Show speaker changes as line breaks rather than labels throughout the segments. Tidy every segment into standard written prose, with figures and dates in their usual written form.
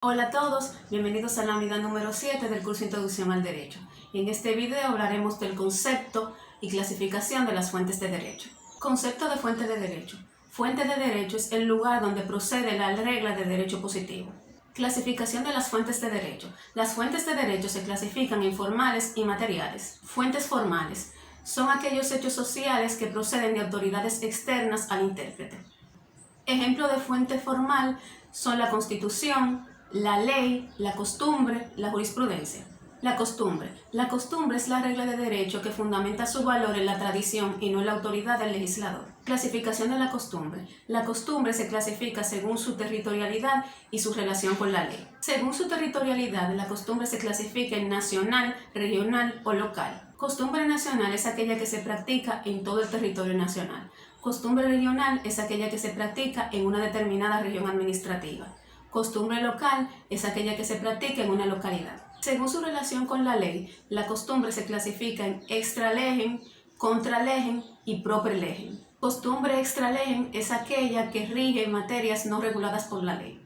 Hola a todos, bienvenidos a la unidad número 7 del curso Introducción al Derecho. En este video hablaremos del concepto y clasificación de las fuentes de derecho. Concepto de fuente de derecho. Fuente de derecho es el lugar donde procede la regla de derecho positivo. Clasificación de las fuentes de derecho. Las fuentes de derecho se clasifican en formales y materiales. Fuentes formales son aquellos hechos sociales que proceden de autoridades externas al intérprete. Ejemplo de fuente formal son la Constitución, la ley, la costumbre, la jurisprudencia. La costumbre. La costumbre es la regla de derecho que fundamenta su valor en la tradición y no en la autoridad del legislador. Clasificación de la costumbre. La costumbre se clasifica según su territorialidad y su relación con la ley. Según su territorialidad, la costumbre se clasifica en nacional, regional o local. Costumbre nacional es aquella que se practica en todo el territorio nacional. Costumbre regional es aquella que se practica en una determinada región administrativa. Costumbre local es aquella que se practica en una localidad. Según su relación con la ley, la costumbre se clasifica en extra legem, contra legem y propter legem. Costumbre extra legem es aquella que rige materias no reguladas por la ley.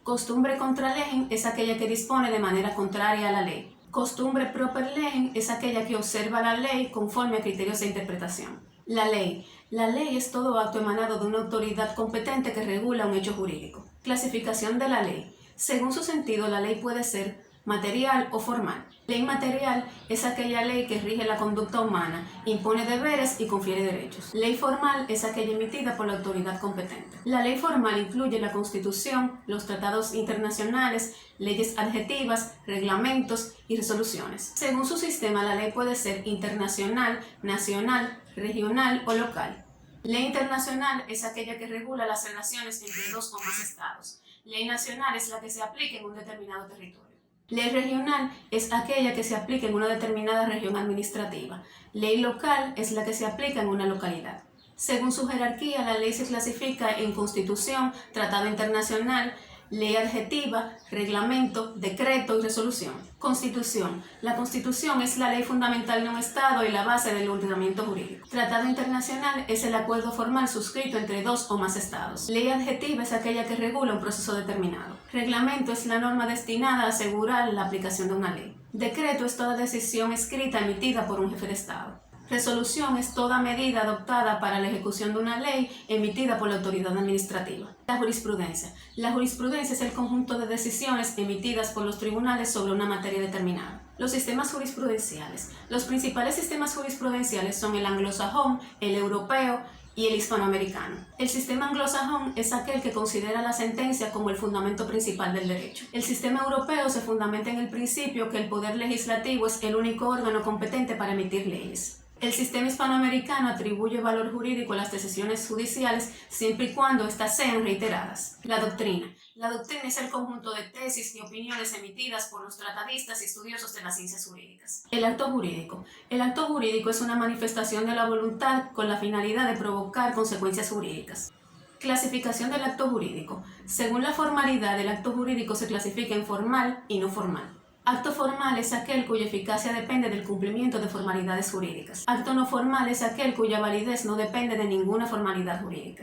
Costumbre contra legem es aquella que dispone de manera contraria a la ley. Costumbre propter legem es aquella que observa la ley conforme a criterios de interpretación. La ley. La ley es todo acto emanado de una autoridad competente que regula un hecho jurídico. Clasificación de la ley. Según su sentido, la ley puede ser material o formal. Ley material es aquella ley que rige la conducta humana, impone deberes y confiere derechos. Ley formal es aquella emitida por la autoridad competente. La ley formal incluye la Constitución, los tratados internacionales, leyes adjetivas, reglamentos y resoluciones. Según su sistema, la ley puede ser internacional, nacional, regional o local. Ley internacional es aquella que regula las relaciones entre dos o más estados. Ley nacional es la que se aplica en un determinado territorio. Ley regional es aquella que se aplica en una determinada región administrativa. Ley local es la que se aplica en una localidad. Según su jerarquía, la ley se clasifica en Constitución, Tratado Internacional, Ley adjetiva, reglamento, decreto y resolución. Constitución. La Constitución es la ley fundamental de un Estado y la base del ordenamiento jurídico. Tratado internacional es el acuerdo formal suscrito entre dos o más Estados. Ley adjetiva es aquella que regula un proceso determinado. Reglamento es la norma destinada a asegurar la aplicación de una ley. Decreto es toda decisión escrita emitida por un jefe de Estado. Resolución es toda medida adoptada para la ejecución de una ley emitida por la autoridad administrativa. La jurisprudencia. La jurisprudencia es el conjunto de decisiones emitidas por los tribunales sobre una materia determinada. Los sistemas jurisprudenciales. Los principales sistemas jurisprudenciales son el anglosajón, el europeo y el hispanoamericano. El sistema anglosajón es aquel que considera la sentencia como el fundamento principal del derecho. El sistema europeo se fundamenta en el principio que el poder legislativo es el único órgano competente para emitir leyes. El sistema hispanoamericano atribuye valor jurídico a las decisiones judiciales siempre y cuando éstas sean reiteradas. La doctrina. La doctrina es el conjunto de tesis y opiniones emitidas por los tratadistas y estudiosos de las ciencias jurídicas. El acto jurídico. El acto jurídico es una manifestación de la voluntad con la finalidad de provocar consecuencias jurídicas. Clasificación del acto jurídico. Según la formalidad, el acto jurídico se clasifica en formal y no formal. Acto formal es aquel cuya eficacia depende del cumplimiento de formalidades jurídicas. Acto no formal es aquel cuya validez no depende de ninguna formalidad jurídica.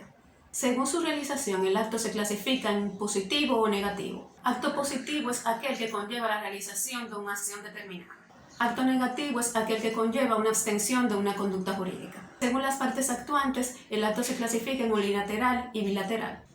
Según su realización, el acto se clasifica en positivo o negativo. Acto positivo es aquel que conlleva la realización de una acción determinada. Acto negativo es aquel que conlleva una abstención de una conducta jurídica. Según las partes actuantes, el acto se clasifica en unilateral y bilateral.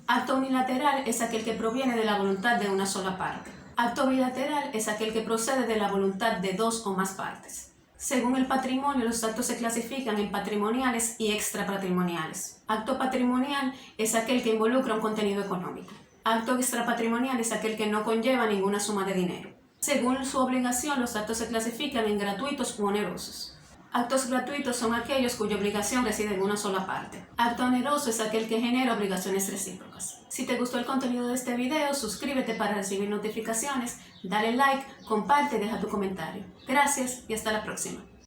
Acto unilateral es aquel que proviene de la voluntad de una sola parte. Acto bilateral es aquel que procede de la voluntad de dos o más partes. Según el patrimonio, los actos se clasifican en patrimoniales y extrapatrimoniales. Acto patrimonial es aquel que involucra un contenido económico. Acto extrapatrimonial es aquel que no conlleva ninguna suma de dinero. Según su obligación, los actos se clasifican en gratuitos u onerosos. Actos gratuitos son aquellos cuya obligación reside en una sola parte. Acto oneroso es aquel que genera obligaciones recíprocas. Si te gustó el contenido de este video, suscríbete para recibir notificaciones, dale like, comparte y deja tu comentario. Gracias y hasta la próxima.